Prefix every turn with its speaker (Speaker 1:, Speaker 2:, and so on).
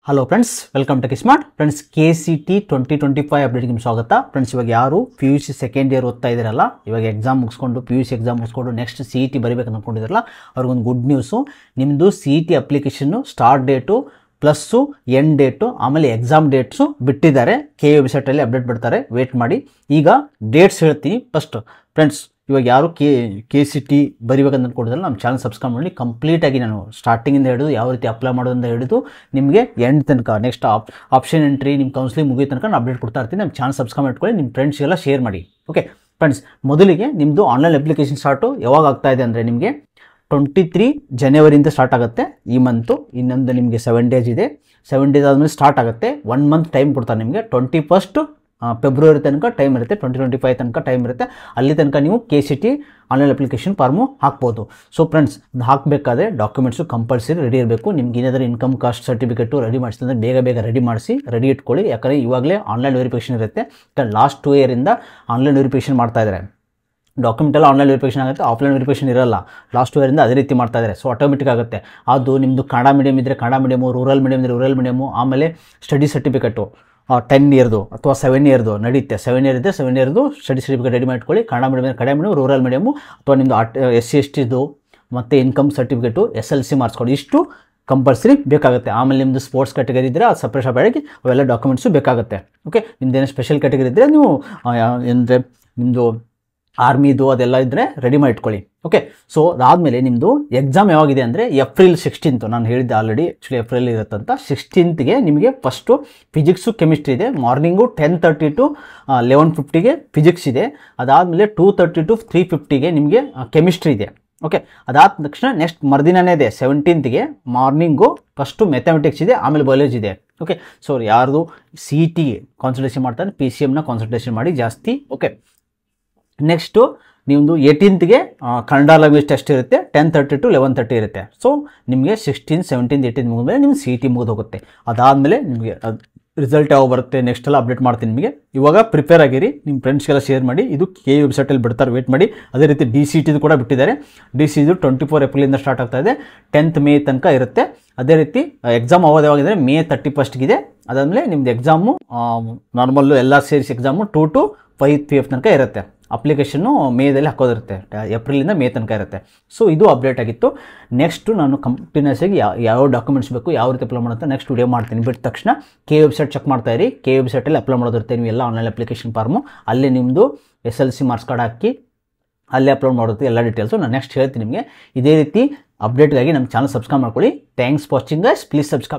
Speaker 1: Hello friends, welcome to K smart. Friends, KCT 2025 ಅಪ್ಡೇಟ್ಗೆ ನಿಮ್ಗೆ ಸ್ವಾಗತ. ಫ್ರೆಂಡ್ಸ್, ಇವಾಗ ಯಾರು PUC ಸೆಕೆಂಡ್ ಇಯರ್ ಓದ್ತಾ ಇದ್ದೀರಲ್ಲ, ಇವಾಗ ಎಕ್ಸಾಮ್ ಮುಗಿಸ್ಕೊಂಡು PUC ಎಕ್ಸಾಮ್ ಮುಗಿಸ್ಕೊಂಡು ನೆಕ್ಸ್ಟ್ CET ಬರೀಬೇಕು ಅಂದ್ಕೊಂಡಿದ್ರಲ್ಲ, ಅವ್ರಿಗೊಂದು ಗುಡ್ ನ್ಯೂಸು. ನಿಮ್ಮದು CET application start date plus end date ಆಮೇಲೆ ಎಕ್ಸಾಮ್ ಡೇಟ್ಸು ಬಿಟ್ಟಿದ್ದಾರೆ. KU ವೆಬ್ಸೈಟಲ್ಲಿ ಅಪ್ಡೇಟ್ ಬಿಡ್ತಾರೆ, ವೇಟ್ ಮಾಡಿ. ಈಗ ಡೇಟ್ಸ್ ಹೇಳ್ತೀನಿ ಫಸ್ಟ್. ಫ್ರೆಂಡ್ಸ್, ಇವಾಗ ಯಾರು KCT ಬರೀಬೇಕಂತ ಅಂದ್ಕೊಂಡಿದ್ರಲ್ಲ, ನಮ್ಮ ಚಾನಲ್ ಸಬ್ಸ್ಕ್ರೈಬ್ ಮಾಡಿ. ಕಂಪ್ಲೀಟಾಗಿ ನಾನು ಸ್ಟಾರ್ಟಿಂಗಿಂದ ಹಿಡಿದು ಯಾವ ರೀತಿ ಅಪ್ಲೈ ಮಾಡೋದ್ರಿಂದ ಹಿಡಿದು ನಿಮಗೆ ಎಂಡ್ ತನಕ ನೆಕ್ಸ್ಟ್ ಆಪ್ಷನ್ ಎಂಟ್ರಿ ನಿಮ್ಮ ಕೌನ್ಸಿಲಿಂಗ್ ಮುಗಿಯೋ ತನಕ ನಾನು ಅಪ್ಡೇಟ್ ಕೊಡ್ತಾ ಇರ್ತೀನಿ. ನಮ್ಮ ಚಾನಲ್ ಸಬ್ಸ್ಕ್ರೈಬ್ ಮಾಡ್ಕೊಳ್ಳಿ, ನಿಮ್ಮ ಫ್ರೆಂಡ್ಸ್ಗೆಲ್ಲ ಶೇರ್ ಮಾಡಿ. ಓಕೆ ಫ್ರೆಂಡ್ಸ್, ಮೊದಲಿಗೆ ನಿಮ್ಮದು ಆನ್ಲೈನ್ ಅಪ್ಲಿಕೇಶನ್ ಸ್ಟಾರ್ಟು ಯಾವಾಗ ಆಗ್ತಾ ಇದೆ ಅಂದರೆ ನಿಮಗೆ 23 ಜನವರಿಯಿಂದ ಸ್ಟಾರ್ಟ್ ಆಗುತ್ತೆ ಈ ಮಂತು. ಇನ್ನೊಂದು ನಿಮಗೆ 7 ಡೇಸ್ ಇದೆ. 7 ಡೇಸ್ ಆದಮೇಲೆ ಸ್ಟಾರ್ಟ್ ಆಗುತ್ತೆ. 1 ಮಂತ್ ಟೈಮ್ ಕೊಡ್ತಾರೆ ನಿಮಗೆ. 21 ಫೆಬ್ರವರಿ ತನಕ ಟೈಮ್ ಇರುತ್ತೆ, 2025 ತನಕ ಟೈಮ್ ಇರುತ್ತೆ. ಅಲ್ಲಿ ತನಕ ನೀವು KCT ಆನ್ಲೈನ್ ಅಪ್ಲಿಕೇಶನ್ ಫಾರ್ಮು ಹಾಕ್ಬೋದು. ಸೊ ಫ್ರೆಂಡ್ಸ್, ಅದು ಹಾಕಬೇಕಾದ್ರೆ ಡಾಕ್ಯುಮೆಂಟ್ಸು ಕಂಪಲ್ಸರಿ ರೆಡಿ ಇರಬೇಕು. ನಿಮ್ಗೆ ಏನಾದರೂ ಇನ್ಕಮ್ ಕಾಸ್ಟ್ ಸರ್ಟಿಫಿಕೇಟು ರೆಡಿ ಮಾಡಿಸಿದ್ರೆ ಬೇಗ ರೆಡಿ ಮಾಡಿಸಿ ರೆಡಿ ಇಟ್ಕೊಳ್ಳಿ. ಯಾಕಂದರೆ ಇವಾಗಲೇ ಆನ್ಲೈನ್ ವೆರಿಫಿಕೇಷನ್ ಇರುತ್ತೆ. ಲಾಸ್ಟ್ 2 ಇಯರಿಂದ ಆನ್ಲೈನ್ ವೆರಿಫಿಕೇಷನ್ ಮಾಡ್ತಾ ಇದ್ದಾರೆ. ಡಾಕ್ಯುಮೆಂಟ್ ಎಲ್ಲ ಆನ್ಲೈನ್ ವೆರಿಫಿಕೇಷನ್ ಆಗುತ್ತೆ, ಆಫ್ಲೈನ್ ವೆರಿಫಿಕೇಷನ್ ಇರಲ್ಲ. ಲಾಸ್ಟ್ 2 ಇಯರಿಂದ ಅದೇ ರೀತಿ ಮಾಡ್ತಾ ಇದ್ದಾರೆ. ಸೊ ಆಟೋಮೆಟಿಕ್ ಆಗುತ್ತೆ. ಅದು ನಿಮ್ಮದು ಕನ್ನಡ ಮೀಡಿಯಮ್ ಇದ್ದರೆ ಕನ್ನಡ ಮೀಡಿಯಮು, ರೂರಲ್ ಮೀಡಿಯಮ್ ಇದ್ದರೆ ರೂರಲ್ ಮೀಡಿಯಮು, ಆಮೇಲೆ ಸ್ಟಡಿ ಸರ್ಟಿಫಿಕೇಟು 10 ಇಯರ್ದು ಅಥವಾ 7 ಇಯರ್ದು ನಡೆಯುತ್ತೆ. 7 ಇಯರ್ ಇದೆ, 7 ಇಯರ್ದು ಸ್ಟಡಿ ಸರ್ಟಿಫಿಕೇಟ್ ರೆಡಿ ಮಾಡ್ಕೊಳ್ಳಿ. Kannada medium Kannada medium, rural medium, ಅಥವಾ ನಿಮ್ಮದು SC STದು ಮತ್ತು ಇನ್ಕಮ್ ಸರ್ಟಿಫಿಕೇಟು SLC ಮಾಡಿಸ್ಕೊಳ್ಳಿ. ಇಷ್ಟು ಕಂಪಲ್ಸರಿ ಬೇಕಾಗುತ್ತೆ. ಆಮೇಲೆ ನಿಮ್ಮದು ಸ್ಪೋರ್ಟ್ಸ್ ಕ್ಯಾಟಗರಿ ಇದ್ದರೆ ಅದು ಸಪ್ರೇಟ್ ಅವೆಲ್ಲ ಡಾಕ್ಯುಮೆಂಟ್ಸು ಬೇಕಾಗುತ್ತೆ. ಓಕೆ, ನಿಮ್ಮದೇನೋ ಸ್ಪೆಷಲ್ ಕ್ಯಾಟಗರಿ ಇದ್ದರೆ ನೀವು ಅಂದರೆ ನಿಮ್ಮದು ಆರ್ಮಿದು ಅದೆಲ್ಲ ಇದ್ದರೆ ರೆಡಿ ಮಾಡಿ ಇಟ್ಕೊಳ್ಳಿ. ಓಕೆ, ಸೊ ಅದಾದಮೇಲೆ ನಿಮ್ಮದು ಎಕ್ಸಾಮ್ ಯಾವಾಗಿದೆ ಅಂದರೆ April 16. ನಾನು ಹೇಳಿದ್ದೆ ಆಲ್ರೆಡಿ, ಆ್ಯಕ್ಚುಲಿ ಏಪ್ರಿಲ್ ಇರುತ್ತಂತ. 16ಗೆ ನಿಮಗೆ ಫಸ್ಟು ಫಿಸಿಕ್ಸು ಕೆಮಿಸ್ಟ್ರಿ ಇದೆ. ಮಾರ್ನಿಂಗು 10:30 to 11:50ಗೆ ಫಿಸಿಕ್ಸ್ ಇದೆ. ಅದಾದಮೇಲೆ 2:30 to 3:50ಗೆ ನಿಮಗೆ ಕೆಮಿಸ್ಟ್ರಿ ಇದೆ. ಓಕೆ, ಅದಾದ ತಕ್ಷಣ ನೆಕ್ಸ್ಟ್ ಮರುದಿನನೇ ಇದೆ 17ಗೆ ಮಾರ್ನಿಂಗು ಫಸ್ಟು ಮ್ಯಾಥಮೆಟಿಕ್ಸ್ ಇದೆ, ಆಮೇಲೆ ಬಯಾಲಜಿ ಇದೆ. ಓಕೆ, ಸೊ ಯಾರ್ದು CETಗೆ ಕಾನ್ಸಂಟ್ರೇಷನ್ ಮಾಡ್ತಾರೆ, PCMನ ಕಾನ್ಸಂಟ್ರೇಷನ್ ಮಾಡಿ ಜಾಸ್ತಿ. ಓಕೆ, ನೆಕ್ಸ್ಟು ನಿಮ್ಮದು 18ಗೆ ಕನ್ನಡ ಲ್ಯಾಂಗ್ವೇಜ್ ಟೆಸ್ಟ್ ಇರುತ್ತೆ. 10:30 to 11:30 ಇರುತ್ತೆ. ಸೊ ನಿಮಗೆ 16, 17, 18 ಮುಗಿದ್ಮೇಲೆ ನಿಮ್ಗೆ CET ಮುಗಿದು ಹೋಗುತ್ತೆ. ಅದಾದಮೇಲೆ ನಿಮಗೆ ರಿಸಲ್ಟ್ ಯಾವ ಬರುತ್ತೆ ನೆಕ್ಸ್ಟ್ ಎಲ್ಲ ಅಪ್ಡೇಟ್ ಮಾಡ್ತೀನಿ ನಿಮಗೆ. ಇವಾಗ ಪ್ರಿಪೇರ್ ಆಗಿರಿ, ನಿಮ್ಮ ಫ್ರೆಂಡ್ಸ್ಗೆಲ್ಲ ಶೇರ್ ಮಾಡಿ. ಇದು KU ವೆಬ್ಸೈಟಲ್ಲಿ ಬಿಡ್ತಾರೆ, ವೇಟ್ ಮಾಡಿ. ಅದೇ ರೀತಿ DCETದು ಕೂಡ ಬಿಟ್ಟಿದ್ದಾರೆ. DCETದು 24 ಏಪ್ರಿಲಿಂದ ಸ್ಟಾರ್ಟ್ ಆಗ್ತಾ ಇದೆ, 10th ಮೇ ತನಕ ಇರುತ್ತೆ. ಅದೇ ರೀತಿ ಎಕ್ಸಾಮ್ ಯಾವಾಗಿದ್ರೆ May 31ಗಿದೆ. ಅದಾದಮೇಲೆ ನಿಮ್ಮದು ಎಕ್ಸಾಮು ನಾರ್ಮಲ್ಲು ಎಲ್ಲ ಸೇರಿಸಿ ಎಕ್ಸಾಮು 2 to 5 PM ತನಕ ಇರುತ್ತೆ. ಅಪ್ಲಿಕೇಶನ್ನು ಮೇದಲ್ಲಿ ಹಾಕೋದಿರುತ್ತೆ, ಏಪ್ರಿಲಿಂದ ಮೇ ತನಕ ಇರುತ್ತೆ. ಸೊ ಇದು ಅಪ್ಡೇಟ್ ಆಗಿತ್ತು. ನೆಕ್ಸ್ಟು ನಾನು ಕಂಟಿನ್ಯೂಸ್ ಆಗಿ ಯಾವ ಡಾಕ್ಯುಮೆಂಟ್ಸ್ ಬೇಕು, ಯಾವ ರೀತಿ ಅಪ್ಲೈ ಮಾಡೋಂತ ನೆಕ್ಸ್ಟ್ ವಿಡಿಯೋ ಮಾಡ್ತೀನಿ. ಬಿಟ್ಟ ತಕ್ಷಣ KU ವೆಬ್ಸೈಟ್ ಚೆಕ್ ಮಾಡ್ತಾ ಇರಿ. KU ವೆಬ್ಸೈಟಲ್ಲಿ ಅಪ್ಲೈ ಮಾಡೋದಿರುತ್ತೆ ನೀವು ಎಲ್ಲ ಆನ್ಲೈನ್ ಅಪ್ಲಿಕೇಶನ್ ಫಾರ್ಮು. ಅಲ್ಲೇ ನಿಮ್ಮದು SLC ಮಾರ್ಕ್ಸ್ ಕಾರ್ಡ್ ಹಾಕಿ ಅಲ್ಲೇ ಅಪ್ಲೋಡ್ ಮಾಡೋದು ಎಲ್ಲ ಡೀಟೇಲ್ಸು ನಾನು ನೆಕ್ಸ್ಟ್ ಹೇಳ್ತೀನಿ ನಿಮಗೆ. ಇದೇ ರೀತಿ ಅಪ್ಡೇಟ್ಗಾಗಿ ನಮ್ಮ ಚಾನಲ್ ಸಬ್ಸ್ಕ್ರೈಬ್ ಮಾಡ್ಕೊಳ್ಳಿ. Thanks for watching guys. Please subscribe.